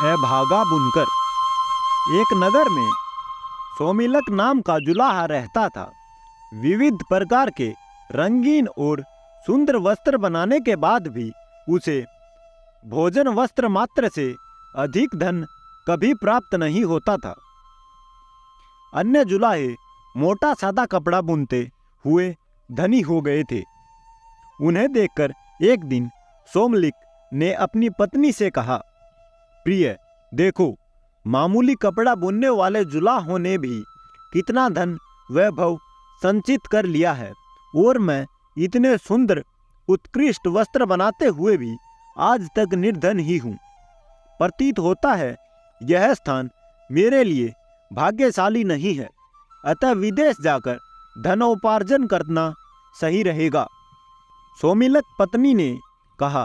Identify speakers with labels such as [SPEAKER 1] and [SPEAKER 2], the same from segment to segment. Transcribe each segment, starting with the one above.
[SPEAKER 1] अभागा बुनकर। एक नगर में सोमिलक नाम का जुलाहा रहता था। विविध प्रकार के रंगीन और सुंदर वस्त्र बनाने के बाद भी उसे भोजन वस्त्र मात्र से अधिक धन कभी प्राप्त नहीं होता था। अन्य जुलाहे मोटा सादा कपड़ा बुनते हुए धनी हो गए थे। उन्हें देखकर एक दिन सोमलिक ने अपनी पत्नी से कहा, प्रिय, देखो, मामूली कपड़ा बुनने वाले जुलाहों ने भी कितना धन वैभव संचित कर लिया है, और मैं इतने सुंदर उत्कृष्ट वस्त्र बनाते हुए भी आज तक निर्धन ही हूँ। प्रतीत होता है यह स्थान मेरे लिए भाग्यशाली नहीं है, अतः विदेश जाकर धनोपार्जन करना सही रहेगा। सोमिलक पत्नी ने कहा,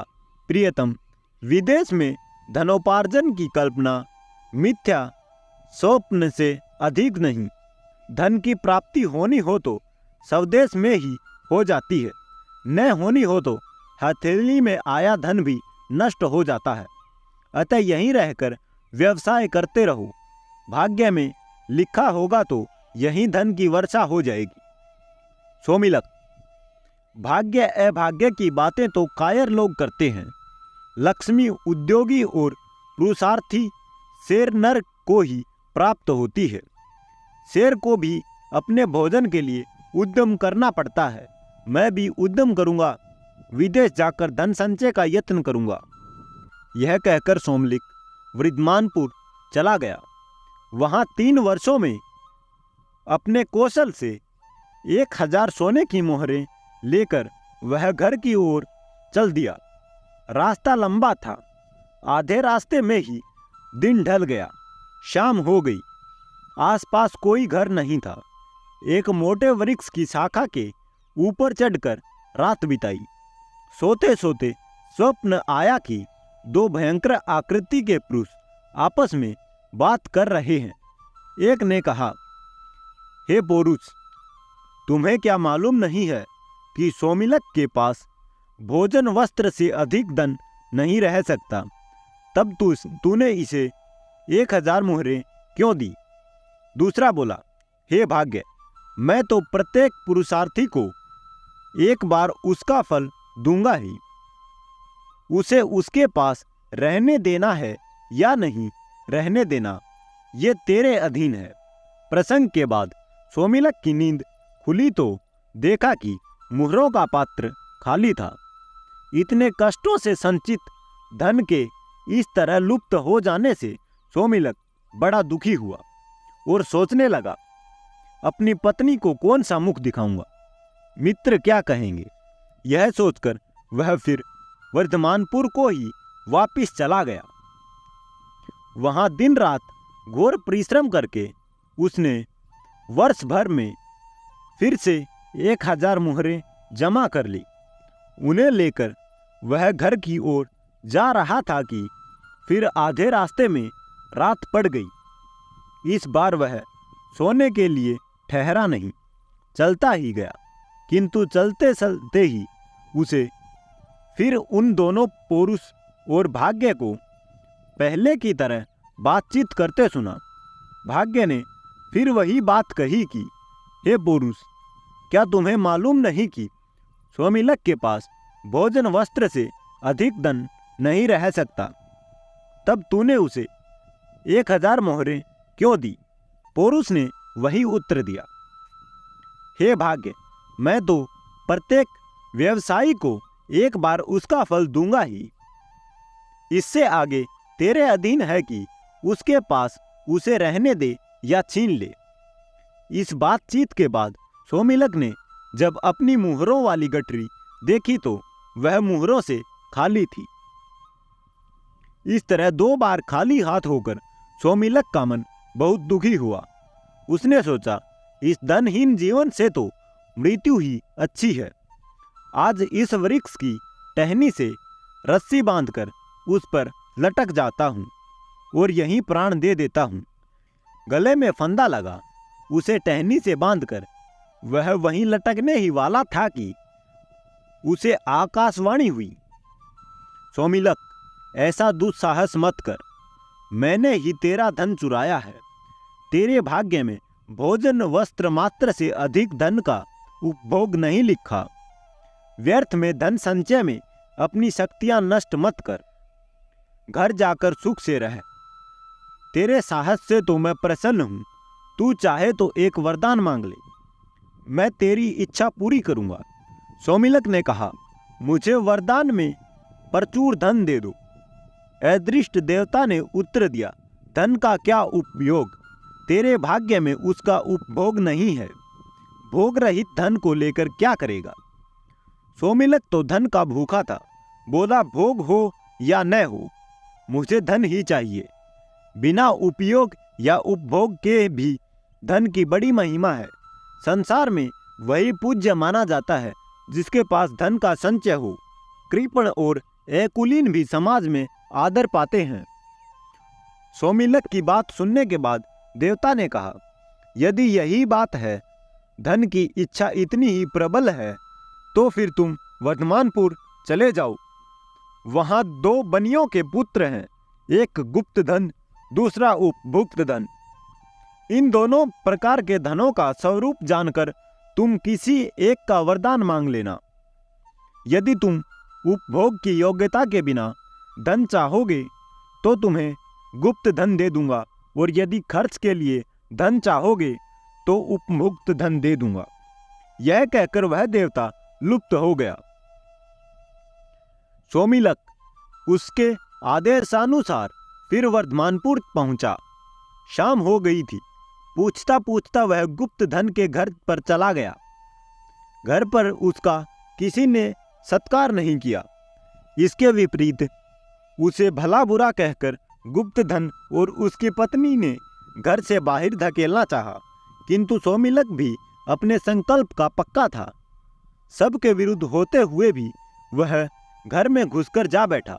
[SPEAKER 1] प्रियतम, विदेश में धनोपार्जन की कल्पना मिथ्या स्वप्न से अधिक नहीं। धन की प्राप्ति होनी हो तो स्वदेश में ही हो जाती है, न होनी हो तो हथेली में आया धन भी नष्ट हो जाता है। अतः यहीं रहकर व्यवसाय करते रहो। भाग्य में लिखा होगा तो यहीं धन की वर्षा हो जाएगी। सोमिलक, भाग्य अभाग्य की बातें तो कायर लोग करते हैं। लक्ष्मी उद्योगी और पुरुषार्थी शेर नर को ही प्राप्त होती है। शेर को भी अपने भोजन के लिए उद्यम करना पड़ता है। मैं भी उद्यम करूंगा, विदेश जाकर धन संचय का यत्न करूंगा। यह कहकर सोमलिक वृद्धमानपुर चला गया। वहां 3 वर्षों में अपने कौशल से 1000 सोने की मोहरें लेकर वह घर की ओर चल दिया। रास्ता लंबा था। आधे रास्ते में ही दिन ढल गया, शाम हो गई। आसपास कोई घर नहीं था। एक मोटे वृक्ष की शाखा के ऊपर चढ़कर रात बिताई। सोते सोते स्वप्न आया कि 2 भयंकर आकृति के पुरुष आपस में बात कर रहे हैं। एक ने कहा, हे पौरुष, तुम्हें क्या मालूम नहीं है कि सोमिलक के पास भोजन वस्त्र से अधिक धन नहीं रह सकता? तब तूने इसे 1000 मोहरें क्यों दी? दूसरा बोला, हे भाग्य, मैं तो प्रत्येक पुरुषार्थी को एक बार उसका फल दूंगा ही। उसे उसके पास रहने देना है या नहीं रहने देना, ये तेरे अधीन है। प्रसंग के बाद सोमिलक की नींद खुली तो देखा कि मुहरों का पात्र खाली था। इतने कष्टों से संचित धन के इस तरह लुप्त हो जाने से सोमिलक बड़ा दुखी हुआ और सोचने लगा, अपनी पत्नी को कौन सा मुख दिखाऊंगा, मित्र क्या कहेंगे। यह सोचकर वह फिर वर्धमानपुर को ही वापिस चला गया। वहां दिन रात घोर परिश्रम करके उसने वर्ष भर में फिर से 1000 मोहरें जमा कर ली। उन्हें लेकर वह घर की ओर जा रहा था कि फिर आधे रास्ते में रात पड़ गई। इस बार वह सोने के लिए ठहरा नहीं, चलता ही गया। किंतु चलते चलते ही उसे फिर उन दोनों पौरुष और भाग्य को पहले की तरह बातचीत करते सुना। भाग्य ने फिर वही बात कही कि हे पौरुष, क्या तुम्हें मालूम नहीं कि सोमिलक के पास भोजन वस्त्र से अधिक धन नहीं रह सकता? तब तूने उसे 1000 मोहरें क्यों दी? पौरुष ने वही उत्तर दिया, हे भाग्य, मैं तो प्रत्येक व्यवसायी को एक बार उसका फल दूंगा ही। इससे आगे तेरे अधीन है कि उसके पास उसे रहने दे या छीन ले। इस बातचीत के बाद सोमिलक ने जब अपनी मुहरों वाली गठरी देखी तो वह मुहरों से खाली थी। इस तरह 2 बार खाली हाथ होकर सोमिलक का मन बहुत दुखी हुआ। उसने सोचा, इस धनहीन जीवन से तो मृत्यु ही अच्छी है। आज इस वृक्ष की टहनी से रस्सी बांधकर उस पर लटक जाता हूँ और यहीं प्राण दे देता हूँ। गले में फंदा लगा, उसे टहनी से बांधकर वह वहीं लटकने ही वाला था कि उसे आकाशवाणी हुई, सोमिलक, ऐसा दुस्साहस मत कर। मैंने ही तेरा धन चुराया है। तेरे भाग्य में भोजन वस्त्र मात्र से अधिक धन का उपभोग नहीं लिखा। व्यर्थ में धन संचय में अपनी शक्तियां नष्ट मत कर। घर जाकर सुख से रह। तेरे साहस से तो मैं प्रसन्न हूं। तू चाहे तो एक वरदान मांग ले, मैं तेरी इच्छा पूरी करूंगा। सोमिलक ने कहा, मुझे वरदान में प्रचुर धन दे दो। अदृष्ट देवता ने उत्तर दिया, धन का क्या उपयोग, तेरे भाग्य में उसका उपभोग नहीं है। भोग रहित धन को लेकर क्या करेगा। सोमिलक तो धन का भूखा था, बोला भोग हो या न हो, मुझे धन ही चाहिए। बिना उपयोग या उपभोग के भी धन की बड़ी महिमा है। संसार में वही पूज्य माना जाता है जिसके पास धन का संचय हो। कृपण और अकुलीन भी समाज में आदर पाते हैं। सोमिलक की बात सुनने के बाद देवता ने कहा, यदि यही बात है, धन की इच्छा इतनी ही प्रबल है, तो फिर तुम वर्धमानपुर चले जाओ। वहां 2 बनियों के पुत्र हैं, एक गुप्त धन, दूसरा उपभुक्त धन। इन दोनों प्रकार के धनों का स्वरूप जानकर तुम किसी एक का वरदान मांग लेना। यदि तुम उपभोग की योग्यता के बिना धन चाहोगे तो तुम्हें गुप्त धन दे दूंगा, और यदि खर्च के लिए धन चाहोगे तो उपभुक्त धन दे दूंगा। यह कहकर वह देवता लुप्त हो गया। सोमिलक उसके आदेशानुसार फिर वर्धमानपुर पहुंचा। शाम हो गई थी। पूछता पूछता वह गुप्त धन के घर पर चला गया। घर पर उसका किसी ने सत्कार नहीं किया। इसके विपरीत उसे भला बुरा कहकर गुप्त धन और उसकी पत्नी ने घर से बाहर धकेलना चाहा, किंतु सोमिलक भी अपने संकल्प का पक्का था। सबके विरुद्ध होते हुए भी वह घर में घुसकर जा बैठा।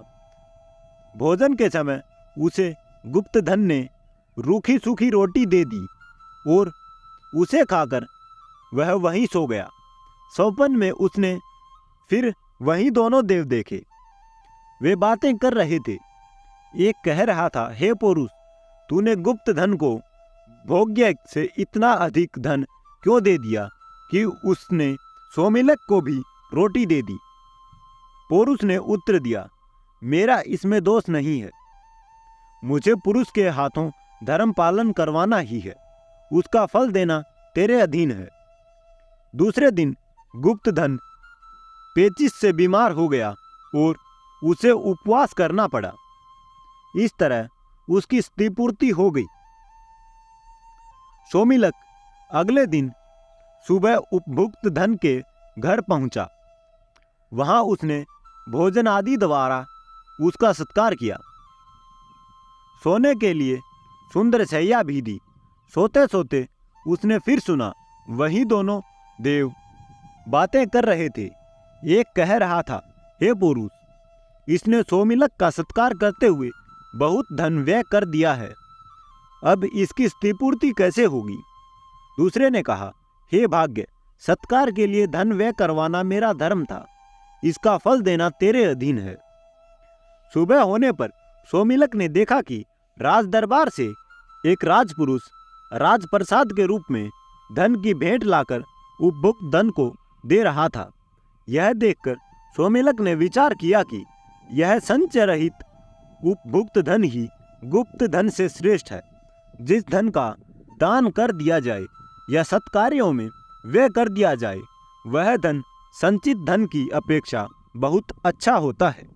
[SPEAKER 1] भोजन के समय उसे गुप्त धन ने रूखी सूखी रोटी दे दी और उसे खाकर वह वहीं सो गया। स्वप्न में उसने फिर वहीं दोनों देव देखे। वे बातें कर रहे थे। एक कह रहा था, हे पुरुष, तूने गुप्त धन को भोग्य से इतना अधिक धन क्यों दे दिया कि उसने सोमिलक को भी रोटी दे दी। पुरुष ने उत्तर दिया, मेरा इसमें दोष नहीं है। मुझे पुरुष के हाथों धर्म पालन करवाना ही है, उसका फल देना तेरे अधीन है। दूसरे दिन गुप्त धन पेचिश से बीमार हो गया और उसे उपवास करना पड़ा। इस तरह उसकी स्त्रीपूर्ति हो गई। सोमिलक अगले दिन सुबह उपभुक्त धन के घर पहुंचा। वहां उसने भोजन आदि द्वारा उसका सत्कार किया। सोने के लिए सुंदर शैया भी दी। सोते सोते उसने फिर सुना, वही दोनों देव बातें कर रहे थे। एक कह रहा था, हे पुरुष, इसने सोमिलक का सत्कार करते हुए बहुत धन व्यय कर दिया है, अब इसकी स्त्रीपूर्ति कैसे होगी। दूसरे ने कहा, हे भाग्य, सत्कार के लिए धन व्यय करवाना मेरा धर्म था, इसका फल देना तेरे अधीन है। सुबह होने पर सोमिलक ने देखा कि राज दरबार से एक राजपुरुष राजप्रसाद के रूप में धन की भेंट लाकर उपभुक्त धन को दे रहा था। यह देखकर सोमिलक ने विचार किया कि यह संचय रहित उपभुक्त धन ही गुप्त धन से श्रेष्ठ है। जिस धन का दान कर दिया जाए या सत्कार्यों में व्यय कर दिया जाए, वह धन संचित धन की अपेक्षा बहुत अच्छा होता है।